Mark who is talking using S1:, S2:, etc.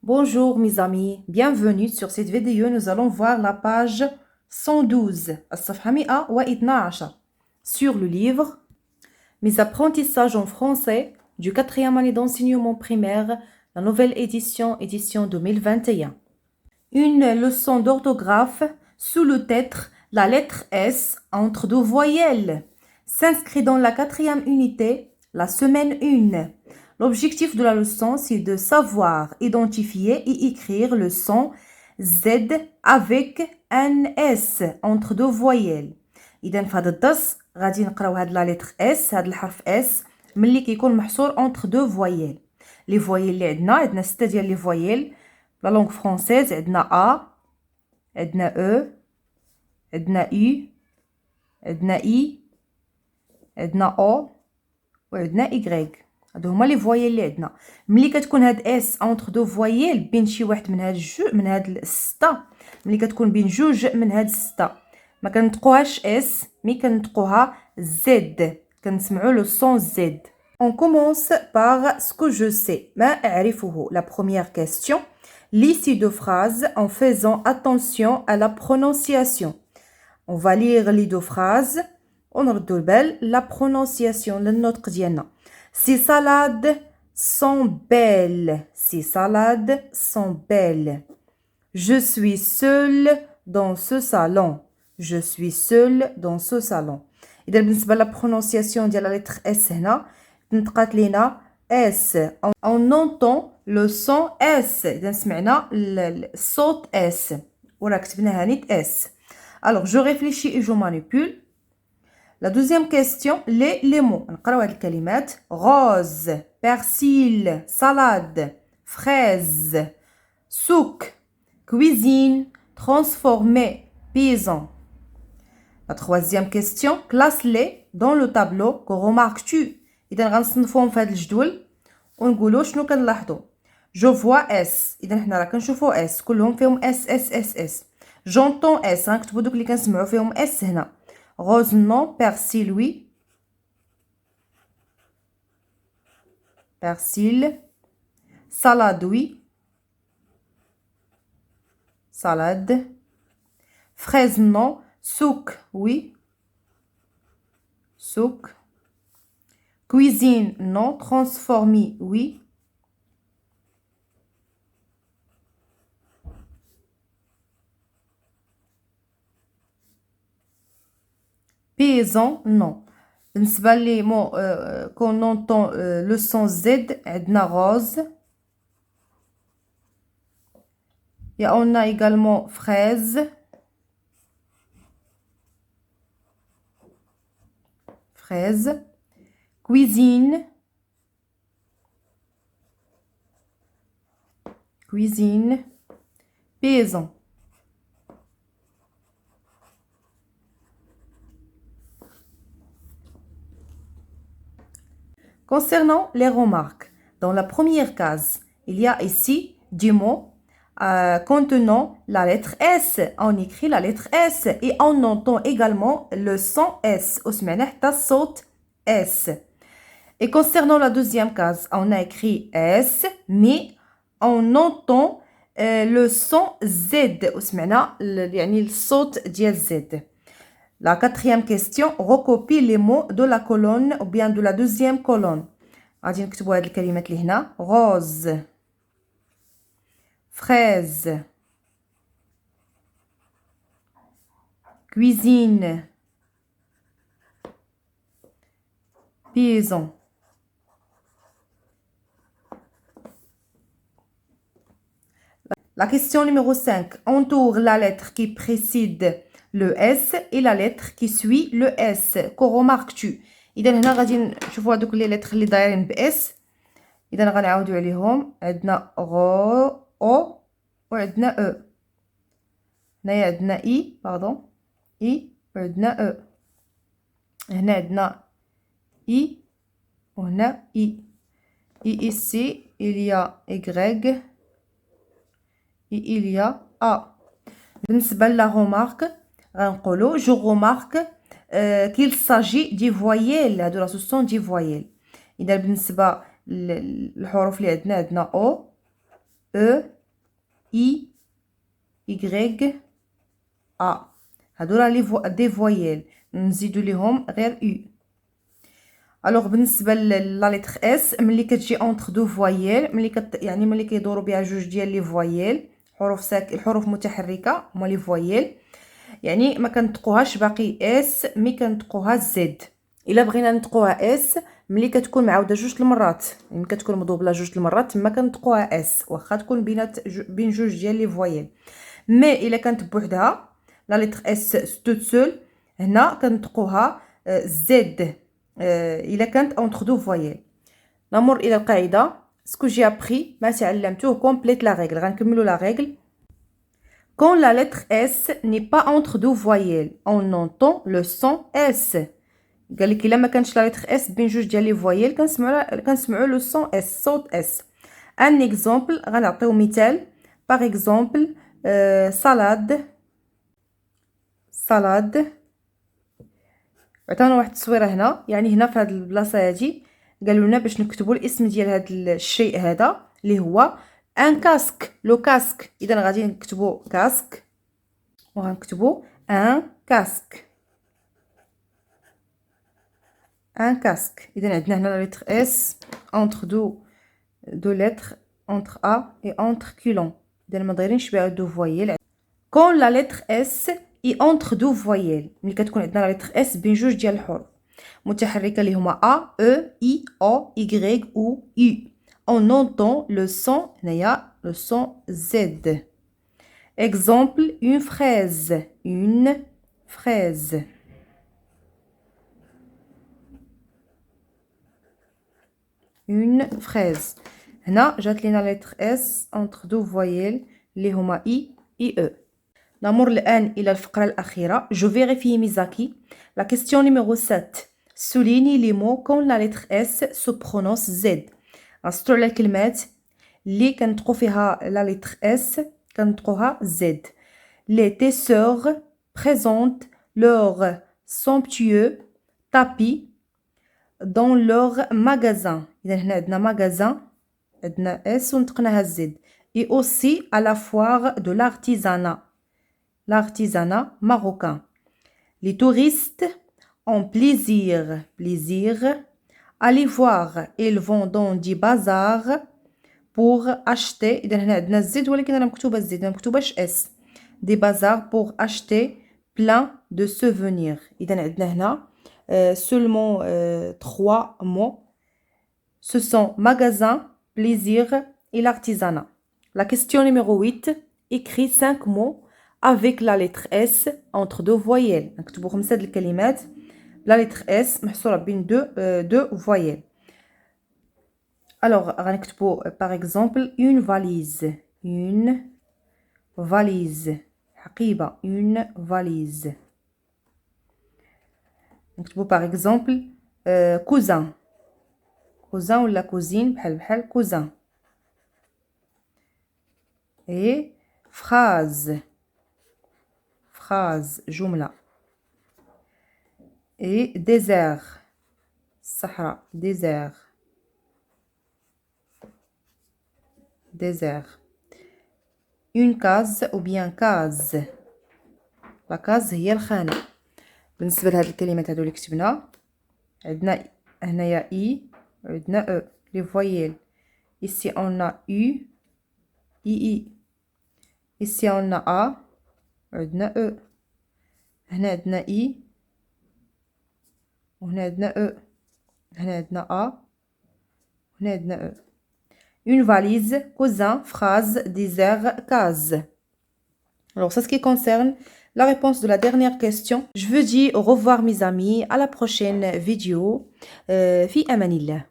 S1: Bonjour mes amis, bienvenue sur cette vidéo. Nous allons voir la page 112, الصفحة 112, sur le livre Mes apprentissages en français du 4e année d'enseignement primaire, la nouvelle édition 2021. Une leçon d'orthographe sous le titre La lettre S entre deux voyelles s'inscrit dans la 4e unité, la semaine 1. L'objectif de la leçon, c'est de savoir identifier et écrire le son Z avec un S entre deux voyelles. إذا في هذا الدرس غادي نقراو هاد لا lettre S, هاد الحرف S ملي كيكون محصور entre deux voyelles. Les voyelles اللي عندنا 6 ديال لي voyelles. La langue française عندنا A, عندنا E, عندنا U, عندنا I, عندنا O وعندنا Y. هادو هما لي فوايل اللي عندنا. ملي كتكون هاد اس اونتر دو فوايل بين شي واحد من هاد من هاد الستة، ملي كتكون بين جوج من هاد الستة ما كنطقوهاش اس مي كنطقوها زد، كنسمعوا لو سون زد. On commence par ce que je sais. ما أعرفه. La première question. Lis deux phrases en faisant attention à la prononciation. On va lire les deux phrases. ونردو البال la prononciation للنطق ديالنا. Ces salades sont belles. Ces salades sont belles. Je suis seule dans ce salon. Je suis seule dans ce salon. إذا بالنسبة لا prononciation ديال la lettre S هنا نطقات لينا S. On entend le son S. إذا سمعنا الصوت S. وراه كتبناها نيت S. Alors je réfléchis et je manipule. La deuxième question, les mots. نقراو هاد الكلمات. Rose, persil, salade, fraise, souk, cuisine, transformé, paysan. La troisième question, classe-les dans le tableau. Que remarques-tu? إذا غنصنفوهم في هاد الجدول ونقولوا شنو كنلاحظوا. Je vois S. إذا حنا راه كنشوفوا S كلهم فيهم S S S S. J'entends S. غنكتبوا دوك اللي كنسمعوا فيهم S هنا. Rose non, persil oui. Persil. Salade oui. Salade. Fraise non, souk oui. Souk. Cuisine non, transformé oui. Paysan non. بالنسبة لي مو qu'on entend le son Z عندنا rose. Et on a également fraise. Fraise. Cuisine. Cuisine. Paysan. Concernant les remarques, dans la première case, il y a ici du mot contenant la lettre S. On écrit la lettre S et on entend également le son S. S. Et concernant la deuxième case, on a écrit S, mais on entend le son Z. يعني الصوت ديال Z. La quatrième question, recopie les mots de la colonne ou bien de la deuxième colonne. غادي نكتبوا هاد الكلمات اللي هنا. Rose, fraise, cuisine, paysan. La question numéro 5. Entoure la lettre qui précède le S et la lettre qui suit le S. Que remarques-tu? إذا هنا غادي نشوفوا هذوك لي لتر اللي دايرين بإس. إذا غنعاودو عليهم. عندنا غو أو وعندنا أو. هنايا عندنا إي باردون إي وعندنا أو. هنا عندنا إي وهنا إي. Et ici il y a Y et il y a A. بالنسبة لا remarque غنقولو je remarque qu'il s'agit des voyelles. هادو راه سون دي فوايل. إذا بالنسبة للحروف اللي عندنا O E, I, Y, A. هذولا دي فويل نزيدو ليهم غير U. الوغ بالنسبه لا لتر اس ملي كتجي اونتر دو فويل يعني ملي كيدوروا بها جوج ديال لي فويل الحروف متحركه هما لي فويل يعني ما كنطقوهاش باقي اس مي كنطقوها زد. الا بغينا نطقوها اس ملي كتكون معاوده جوج المرات يعني كتكون مضوبله جوج المرات تما كنطقوها اس واخا تكون بين جوج ديال لي فويل. مي الا كانت بوحدها لا لتر اس توت سول هنا كنطقوها زد الا كانت اونتر دو فويل. نمر الى القاعده سكو جي ابري ما تعلمتوه كومبليت لا ريغل. غنكملوا لا ريغل. Quand la lettre S n'est pas entre deux voyelles, on entend le son S. قال لك الا ما كانش لا لتر اس بين جوج ديال لي فويل كنسمعوا لو سون اس صوت اس. ان اكزامبل غنعطيو مثال باغ اكزامبل صالاد عطانا واحد التصويره هنا يعني هنا في هذه البلاصه هذه قالوا لنا باش نكتبوا الاسم ديال هذا الشيء هذا اللي هو ان كاسك لو كاسك. اذا غادي نكتبوا كاسك وغنكتبوا ان كاسك un casque. إذا عندنا هنا la lettre S entre deux lettres entre A et entre culon. إذا ما دايرينش بها دو فويل. Quand la lettre S est entre deux voyelles ملي كتكون عندنا la lettre S بين جوج ديال الحروف متحركة اللي هما A, E, I, O, Y ou U. On entend le son هنايا le son Z. Exemple une fraise une fraise. هنا جات لينا lettre S entre deux voyelles اللي هما I et E. نمر الآن إلى الفقرة الأخيرة. Je vérifie mes acquis. La question numéro 7. Souligne les mots quand la lettre S se prononce Z. غنسطرو على الكلمات اللي كنطقو فيها la lettre S كنطقوها Z. Les tesseurs présentent leur somptueux tapis dans leur magasin. إذا هنا عندنا magasin عندنا S ونطقناها Z. Et aussi à la foire de l'artisanat marocain. Les touristes ont plaisir à les voir. Ils vont dans des bazars pour acheter. إذا هنا عندنا Z ولكن أنا مكتوبة Z ما مكتوباش S. Des bazars pour acheter plein de souvenirs. إذا عندنا هنا seulement 3 mots. Ce sont magasin, plaisir et l'artisanat. La question numéro 8. Écris 5 mots avec la lettre S entre deux voyelles. نكتبوا 5 الكلمات بلا lettre S محصورة بين deux voyelles. Alors غنكتبوا par exemple une valise حقيبة une valise. نكتبوا par exemple cousin ولا cousine بحال cousin. et phrase جملة. et désert صحراء désert. une case ou bien case. la case هي الخانة. بالنسبة لهاد الكلمات هادو اللي كتبنا عندنا هنايا I عندنا E les voyelles. ici on a U I. ici on a A عندنا E. هنا عندنا I وهنا عندنا E. هنا عندنا A وهنا عندنا E. une valise, cousin, phrase, désert, case. Alors, c'est ce qui concerne la réponse de la dernière question. Je vous dis au revoir mes amis, à la prochaine vidéo. في أمان الله.